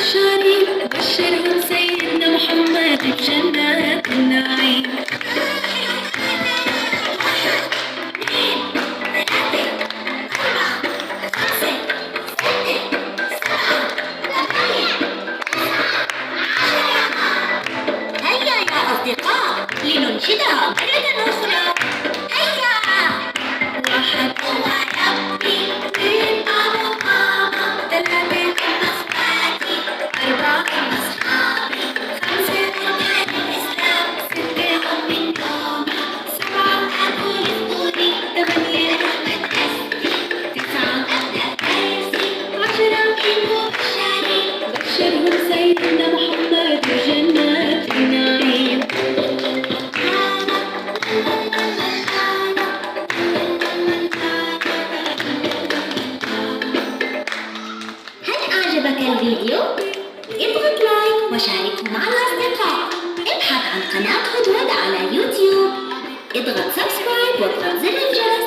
مبشرين بشرهم سيدنا محمد بجنات النعيم. هيا يا أصدقاء لننشدها مرة أخرى. هيا. واحد هو ربي، اثنين بابا وماما، ثلاثة هم أخواتي، أربعة هم أصحابي، خمسة هم أهل الإسلام، ستة هم من نومي، سبعة أكل فطوري، ثمانية أحمد أسدي، تسعة أبدأ درسي، 10 كيلو بشري. بشرهم سيدنا محمد بجنات النعيم. هل أعجبك الفيديو؟ اضغط لايك وشاركه مع الأصدقاء. ابحث عن قناة هدهد على يوتيوب. اضغط سبسكرايب واضغط زر الجرس